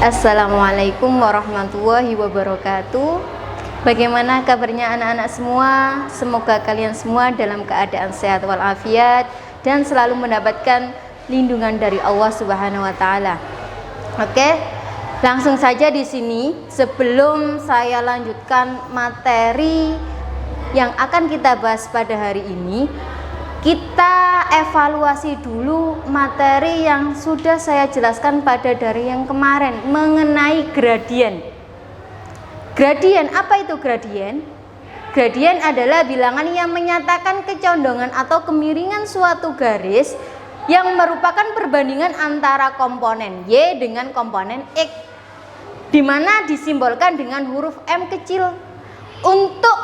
Assalamualaikum warahmatullahi wabarakatuh. Bagaimana kabarnya anak-anak semua? Semoga kalian semua dalam keadaan sehat walafiat dan selalu mendapatkan lindungan dari Allah Subhanahu wa taala. Oke, langsung saja di sini sebelum saya lanjutkan materi yang akan kita bahas pada hari ini, kita evaluasi dulu materi yang sudah saya jelaskan pada dari yang kemarin mengenai gradien. Gradien, apa itu gradien? Gradien adalah bilangan yang menyatakan kecondongan atau kemiringan suatu garis yang merupakan perbandingan antara komponen Y dengan komponen X, di mana disimbolkan dengan huruf M kecil. Untuk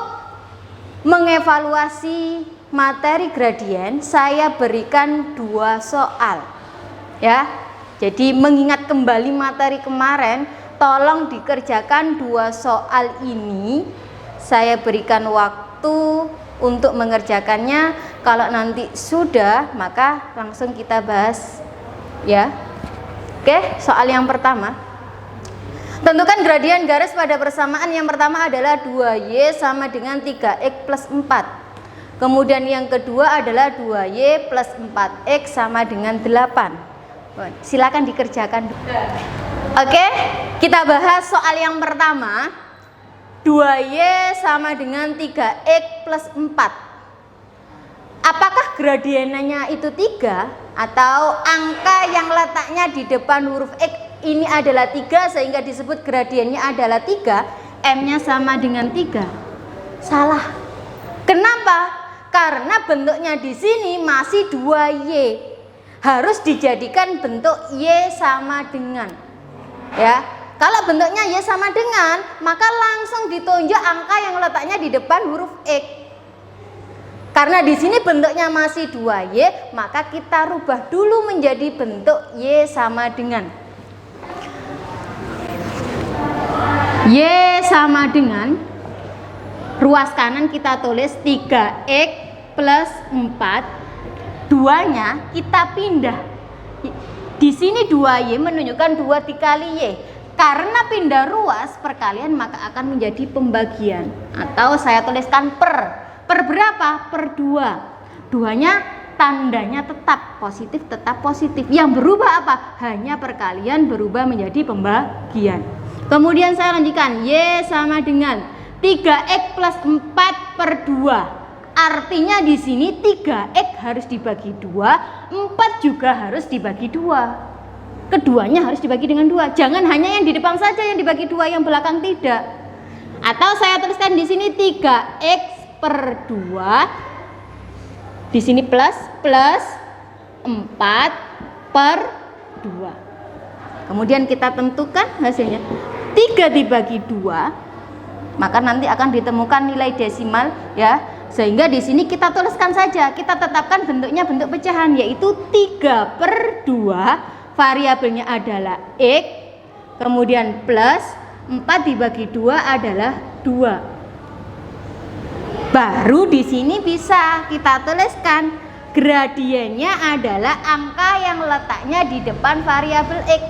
mengevaluasi materi gradien, saya berikan 2 soal ya. Jadi mengingat kembali materi kemarin, tolong dikerjakan 2 soal ini. Saya berikan waktu untuk mengerjakannya. Kalau nanti sudah, maka langsung kita bahas ya. Oke, soal yang pertama. Tentukan gradien garis pada persamaan. Yang pertama adalah 2Y sama dengan 3X plus 4. Kemudian yang kedua adalah 2Y plus 4X sama dengan 8. Silakan dikerjakan. Oke, kita bahas soal yang pertama. 2Y sama dengan 3X plus 4. Apakah gradiennya itu 3 atau angka yang letaknya di depan huruf X ini adalah 3 sehingga disebut gradiennya adalah 3, M-nya sama dengan 3? Salah. Kenapa? Karena bentuknya di sini masih 2Y. Harus dijadikan bentuk Y sama dengan. Ya. Kalau bentuknya Y sama dengan, maka langsung ditunjuk angka yang letaknya di depan huruf X. Karena di sini bentuknya masih 2Y, maka kita rubah dulu menjadi bentuk Y sama dengan. Y sama dengan, ruas kanan kita tulis 3X plus 4, 2-nya kita pindah. Di sini 2Y menunjukkan 2 dikali Y. Karena pindah ruas perkalian maka akan menjadi pembagian. Atau saya tuliskan per. Per berapa? Per 2. 2-nya tandanya tetap positif. Yang berubah apa? Hanya perkalian berubah menjadi pembagian. Kemudian saya lanjutkan. Y sama dengan 3X plus 4 per 2. Artinya di sini 3X harus dibagi 2, 4 juga harus dibagi 2. Keduanya harus dibagi dengan 2. Jangan hanya yang di depan saja yang dibagi 2, yang belakang tidak. Atau saya tuliskan di sini 3X per 2. Di sini plus 4 per 2. Kemudian kita tentukan hasilnya. 3 dibagi 2, maka nanti akan ditemukan nilai desimal ya. Sehingga di sini kita tuliskan saja, kita tetapkan bentuknya bentuk pecahan, yaitu 3 per 2, variabelnya adalah X, kemudian plus 4 dibagi 2 adalah 2. Baru di sini bisa kita tuliskan gradiennya adalah angka yang letaknya di depan variabel X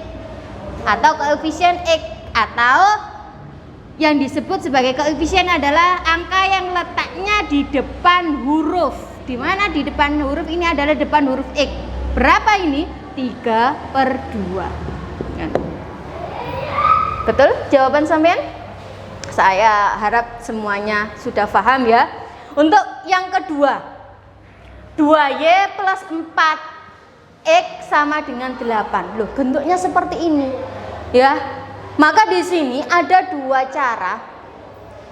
atau koefisien X, atau yang disebut sebagai koefisien adalah angka yang letaknya di depan huruf. Di mana di depan huruf ini adalah depan huruf X. Berapa ini? 3 per 2. Betul jawaban sampean? Saya harap semuanya sudah paham ya. Untuk yang kedua, 2Y plus 4X sama dengan 8. Loh, bentuknya seperti ini ya. Maka di sini ada 2 cara.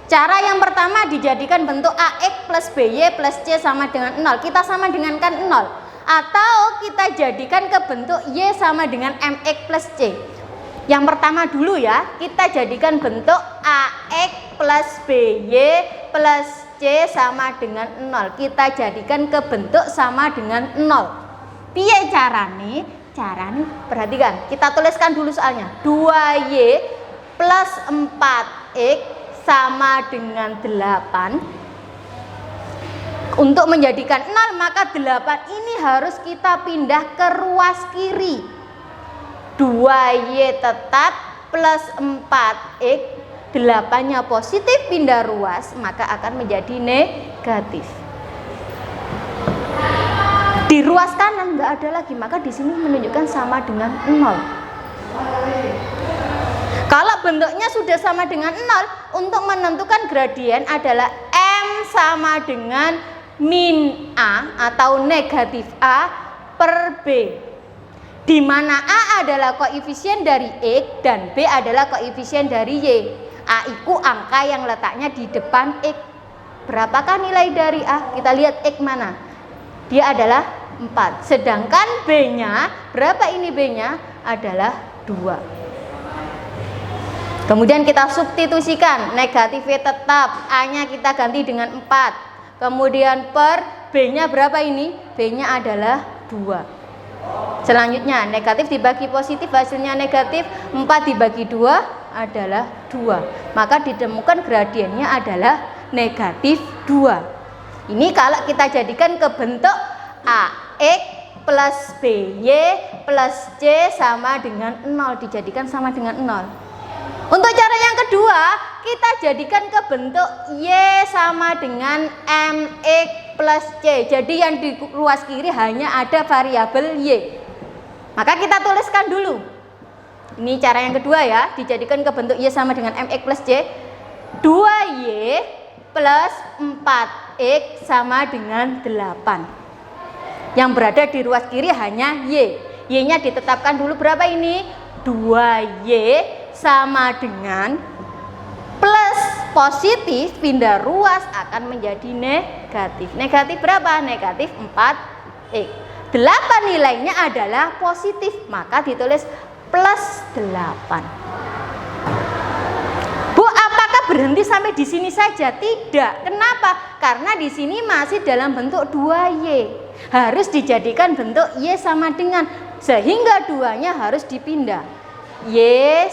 Cara yang pertama dijadikan bentuk AX plus BY plus C sama dengan 0. Kita sama dengankan 0. Atau kita jadikan ke bentuk Y sama dengan MX plus C. Yang pertama dulu ya, kita jadikan bentuk AX plus BY plus C sama dengan 0. Kita jadikan ke bentuk sama dengan 0. Piye carane? Caranya perhatikan, kita tuliskan dulu soalnya. 2Y plus 4X sama dengan 8. Untuk menjadikan 0 maka 8 ini harus kita pindah ke ruas kiri. 2Y tetap plus 4X, 8-nya positif pindah ruas, maka akan menjadi negatif. Di ruas kanan nggak ada lagi, maka di sini menunjukkan sama dengan 0. Kalau bentuknya sudah sama dengan 0, untuk menentukan gradien adalah M sama dengan min A atau negatif A per B, di mana A adalah koefisien dari X dan B adalah koefisien dari Y. A itu angka yang letaknya di depan X. Berapakah nilai dari A? Kita lihat X mana? Dia adalah 4. Sedangkan B-nya, berapa ini B-nya? Adalah 2. Kemudian kita substitusikan, negatifnya tetap, A-nya kita ganti dengan 4. Kemudian per B-nya berapa ini? B-nya adalah 2. Selanjutnya negatif dibagi positif hasilnya negatif, 4 dibagi 2 adalah 2. Maka ditemukan gradiennya adalah negatif 2. Ini kalau kita jadikan ke bentuk AX plus BY plus C sama dengan 0, dijadikan sama dengan 0. Untuk cara yang kedua, kita jadikan ke bentuk Y sama dengan MX plus C. Jadi yang di ruas kiri hanya ada variabel Y. Maka kita tuliskan dulu. Ini cara yang kedua ya, dijadikan ke bentuk Y sama dengan MX plus C. 2Y plus 4X sama dengan 8. Yang berada di ruas kiri hanya Y. Y-nya ditetapkan dulu berapa ini? 2Y sama dengan plus positif pindah ruas akan menjadi negatif. Negatif berapa? Negatif 4X. 8 nilainya adalah positif, maka ditulis plus 8. Bu, apakah berhenti sampai di sini saja? Tidak. Kenapa? Karena di sini masih dalam bentuk 2Y. Harus dijadikan bentuk Y sama dengan, sehingga 2-nya harus dipindah. Y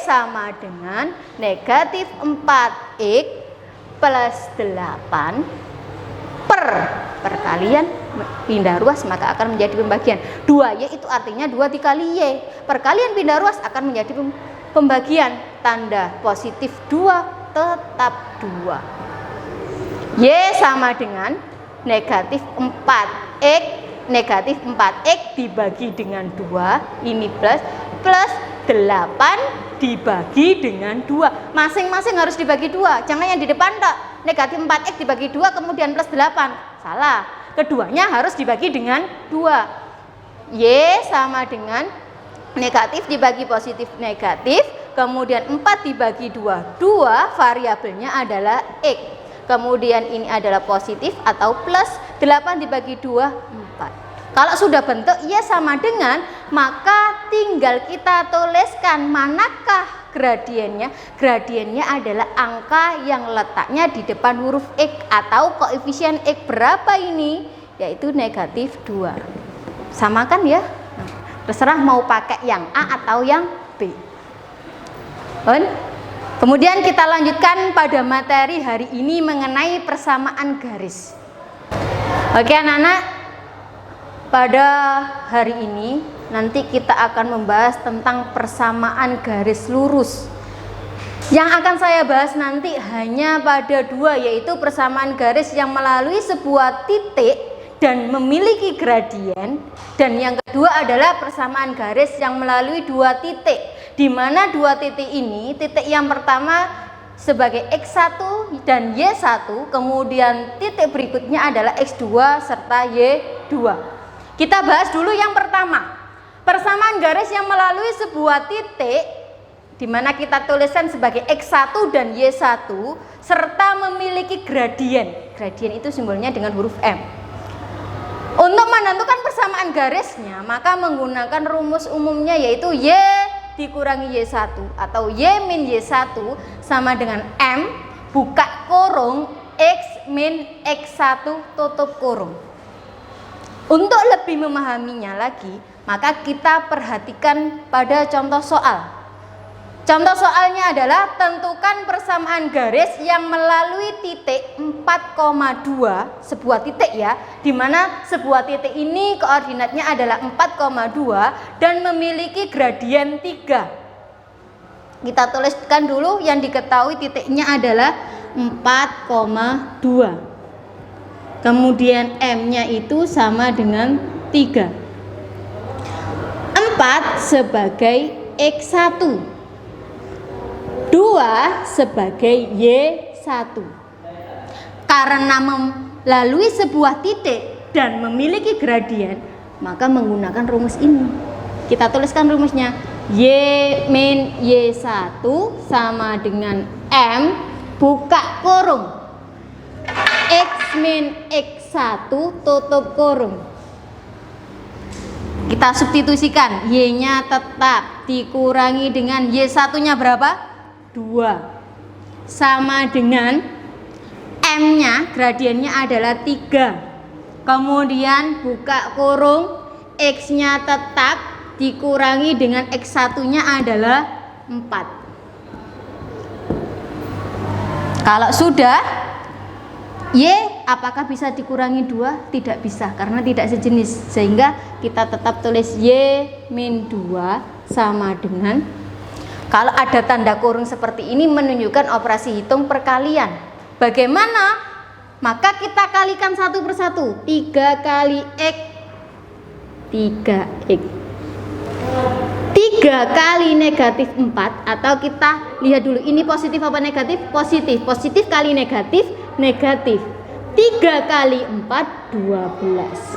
sama dengan negatif 4X plus 8 perkalian pindah ruas, maka akan menjadi pembagian. 2Y itu artinya 2 dikali Y. Perkalian pindah ruas akan menjadi pembagian. Tanda positif 2 tetap 2. Y sama dengan negatif 4X. Negatif 4X dibagi dengan 2, ini plus 8 dibagi dengan 2. Masing-masing harus dibagi 2. Jangan yang di depan tak. Negatif 4X dibagi 2 kemudian plus 8. Salah. Keduanya harus dibagi dengan 2. Y sama dengan negatif dibagi positif negatif. Kemudian 4 dibagi 2. 2 variabelnya adalah X. Kemudian ini adalah positif atau plus. 8 dibagi 2, 4. Kalau sudah bentuk Y sama dengan, maka tinggal kita tuliskan manakah gradiennya. Gradiennya adalah angka yang letaknya di depan huruf X atau koefisien X berapa ini? Yaitu negatif 2. Samakan ya. Terserah mau pakai yang A atau yang B. Kemudian kita lanjutkan pada materi hari ini mengenai persamaan garis. Oke anak-anak, pada hari ini nanti kita akan membahas tentang persamaan garis lurus. Yang akan saya bahas nanti hanya pada 2, yaitu persamaan garis yang melalui sebuah titik dan memiliki gradien, dan yang kedua adalah persamaan garis yang melalui 2 titik, di mana 2 titik ini, titik yang pertama sebagai X1 dan Y1, kemudian titik berikutnya adalah X2 serta Y2. Kita bahas dulu yang pertama, persamaan garis yang melalui sebuah titik di mana kita tuliskan sebagai X1 dan Y1 serta memiliki gradien. Gradien itu simbolnya dengan huruf M. Untuk menentukan persamaan garisnya, maka menggunakan rumus umumnya yaitu Y dikurangi Y1 atau Y min Y1 sama dengan M buka kurung X min X1 tutup kurung. Untuk lebih memahaminya lagi, maka kita perhatikan pada contoh soal. Contoh soalnya adalah tentukan persamaan garis yang melalui titik 4,2, sebuah titik ya, di mana sebuah titik ini koordinatnya adalah 4,2 dan memiliki gradien 3. Kita tuliskan dulu yang diketahui titiknya adalah 4,2. Kemudian M-nya itu sama dengan 3. 4 sebagai X1. 2 sebagai Y1. Karena melalui sebuah titik dan memiliki gradien, maka menggunakan rumus ini. Kita tuliskan rumusnya. Y min Y1 sama dengan M buka kurung X min X1 tutup kurung. Kita substitusikan. Y-nya tetap dikurangi dengan Y1-nya berapa? 2 sama dengan M-nya gradiennya adalah 3. Kemudian buka kurung, X-nya tetap dikurangi dengan X1-nya adalah 4. Kalau sudah, Y apakah bisa dikurangi 2? Tidak bisa karena tidak sejenis, sehingga kita tetap tulis Y min 2 sama dengan, kalau ada tanda kurung seperti ini menunjukkan operasi hitung perkalian. Bagaimana? Maka kita kalikan satu persatu. 3 kali X 3X. 3 kali negatif 4, atau kita lihat dulu ini positif apa negatif? Positif. Positif kali negatif, negatif. 3 kali 4 12.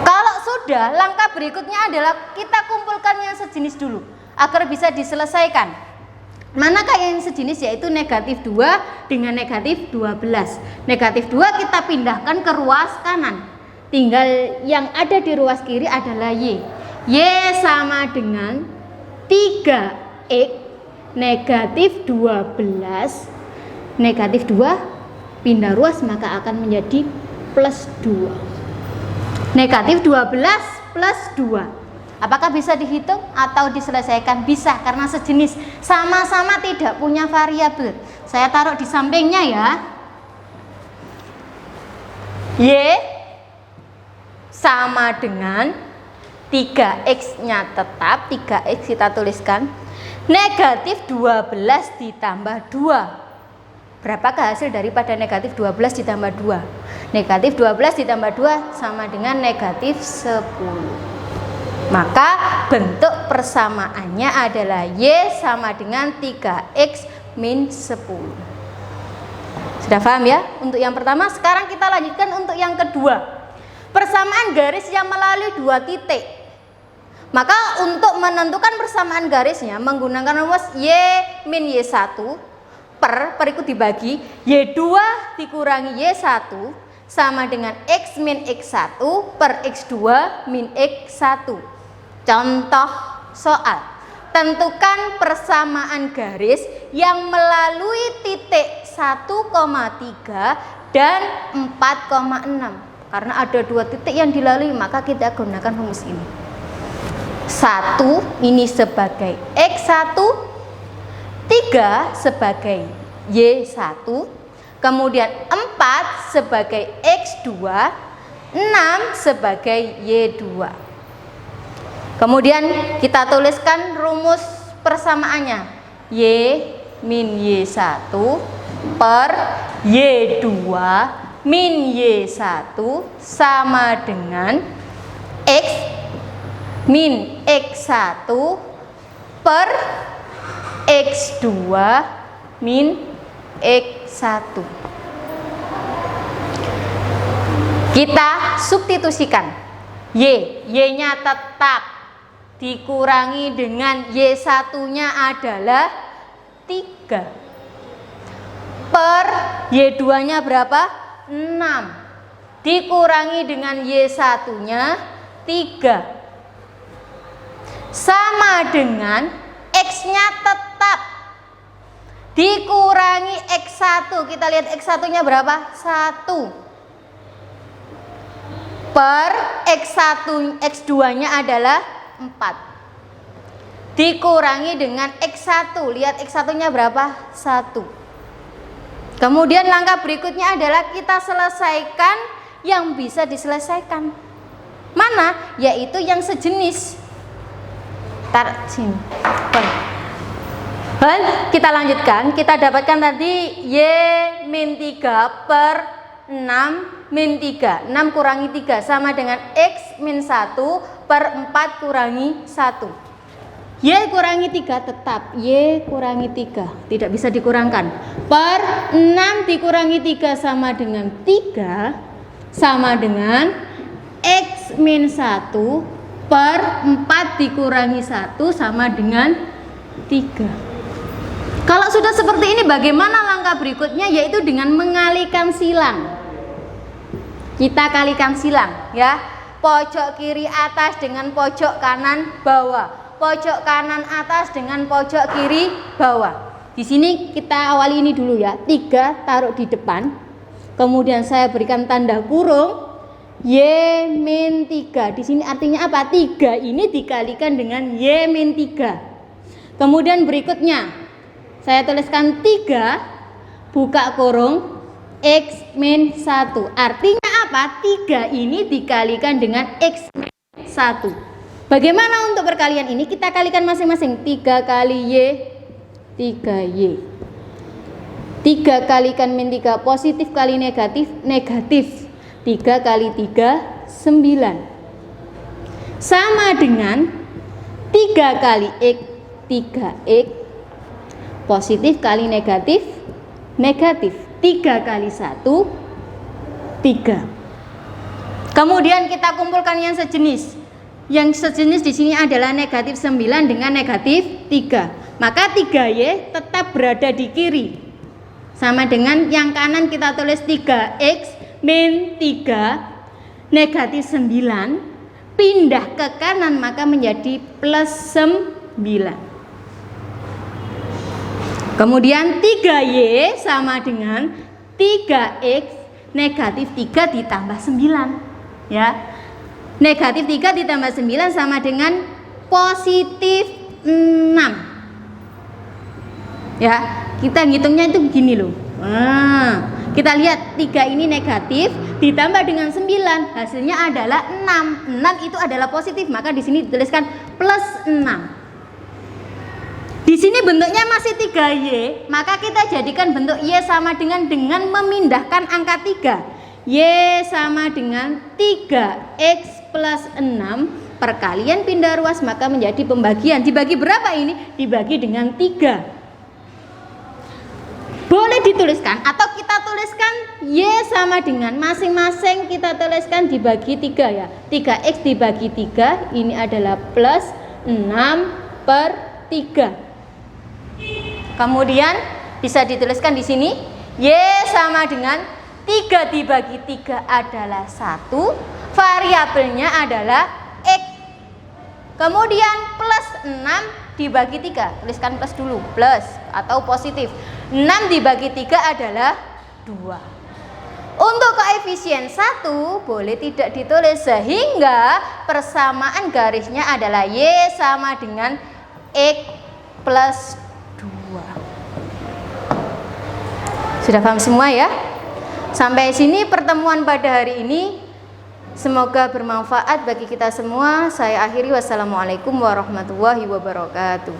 Kalau sudah, langkah berikutnya adalah kita kumpulkan yang sejenis dulu agar bisa diselesaikan. Manakah yang sejenis? Yaitu negatif 2 dengan negatif 12. Negatif 2 kita pindahkan ke ruas kanan. Tinggal yang ada di ruas kiri adalah Y. Y sama dengan 3X negatif 12. Negatif 2 pindah ruas maka akan menjadi plus 2. Negatif 12 plus 2. Apakah bisa dihitung atau diselesaikan? Bisa, karena sejenis, sama-sama tidak punya variabel. Saya taruh di sampingnya ya. Y sama dengan 3X-nya tetap, 3X kita tuliskan. Negatif 12 ditambah 2. Berapakah hasil daripada negatif 12 ditambah 2? Negatif 12 ditambah 2 sama dengan negatif 10. Maka bentuk persamaannya adalah Y sama dengan 3X min 10. Sudah paham ya untuk yang pertama? Sekarang kita lanjutkan untuk yang kedua. Persamaan garis yang melalui 2 titik. Maka untuk menentukan persamaan garisnya menggunakan rumus Y min Y1 per itu dibagi Y2 dikurangi Y1 sama dengan X min X1 per X2 min X1. Contoh soal. Tentukan persamaan garis yang melalui titik 1,3 dan 4,6. Karena ada 2 titik yang dilalui, maka kita gunakan rumus ini. 1 ini sebagai X1, 3 sebagai Y1, kemudian 4 sebagai X2, 6 sebagai Y2. Kemudian kita tuliskan rumus persamaannya. Y min Y1 per Y2 min Y1 sama dengan X min X1 per X2 min X1. Kita substitusikan. Y-nya tetap dikurangi dengan Y1-nya adalah 3. Per Y2-nya berapa? 6. Dikurangi dengan Y1-nya 3. Sama dengan X-nya tetap dikurangi X1. Kita lihat X1-nya berapa? 1. Per X2-nya adalah 4. dikurangi dengan X1. Lihat X1 nya berapa? 1. Kemudian langkah berikutnya adalah kita selesaikan yang bisa diselesaikan. Mana? Yaitu yang sejenis. Sini. Kita lanjutkan. Kita dapatkan tadi Y min 3 per 6 min 3. 6 kurangi 3 sama dengan X min 1 per 4 kurangi 1. Y kurangi 3 tetap Y kurangi 3, tidak bisa dikurangkan. Per 6 dikurangi 3 sama dengan 3, sama dengan X min 1 per 4 dikurangi 1 sama dengan 3. Kalau sudah seperti ini, bagaimana langkah berikutnya? Yaitu dengan mengalihkan silang. Kita kalikan silang ya. Pojok kiri atas dengan pojok kanan bawah. Pojok kanan atas dengan pojok kiri bawah. Di sini kita awali ini dulu ya. 3 taruh di depan. Kemudian saya berikan tanda kurung Y min 3. Di sini artinya apa? 3 ini dikalikan dengan Y min 3. Kemudian berikutnya saya tuliskan 3 buka kurung X min 1. Artinya apa? 3 ini dikalikan dengan X min 1. Bagaimana untuk perkalian ini? Kita kalikan masing-masing. 3 kali Y, 3Y. 3 kalikan min 3, positif kali negatif, negatif. 3 kali 3, 9. Sama dengan 3 kali X, 3X. Positif kali negatif, negatif. 3 kali 1, 3. Kemudian kita kumpulkan yang sejenis. Yang sejenis di sini adalah negatif 9 dengan negatif 3. Maka 3Y tetap berada di kiri. Sama dengan yang kanan kita tulis 3X min 3 negatif 9. Pindah ke kanan maka menjadi plus 9. Kemudian 3Y sama dengan 3X negatif 3 ditambah 9. Ya. Negatif 3 ditambah 9 sama dengan positif 6. Ya, kita ngitungnya itu begini loh. Kita lihat 3 ini negatif ditambah dengan 9, hasilnya adalah 6. 6 itu adalah positif, maka di sini dituliskan plus 6. Di sini bentuknya masih 3Y, maka kita jadikan bentuk Y sama dengan memindahkan angka 3. Y sama dengan 3X plus 6, perkalian pindah ruas maka menjadi pembagian. Dibagi berapa ini? Dibagi dengan 3. Boleh dituliskan atau kita tuliskan Y sama dengan masing-masing kita tuliskan dibagi 3 ya. 3X dibagi 3 ini adalah plus 6 per 3. Kemudian bisa dituliskan di sini Y sama dengan 3 dibagi 3 adalah 1, variabelnya adalah X. Kemudian plus 6 dibagi 3, tuliskan plus dulu, plus atau positif. 6 dibagi 3 adalah 2. Untuk koefisien 1 boleh tidak ditulis, sehingga persamaan garisnya adalah Y sama dengan X plus 2. Sudah paham semua ya? Sampai sini pertemuan pada hari ini. Semoga bermanfaat bagi kita semua. Saya akhiri, wassalamualaikum warahmatullahi wabarakatuh.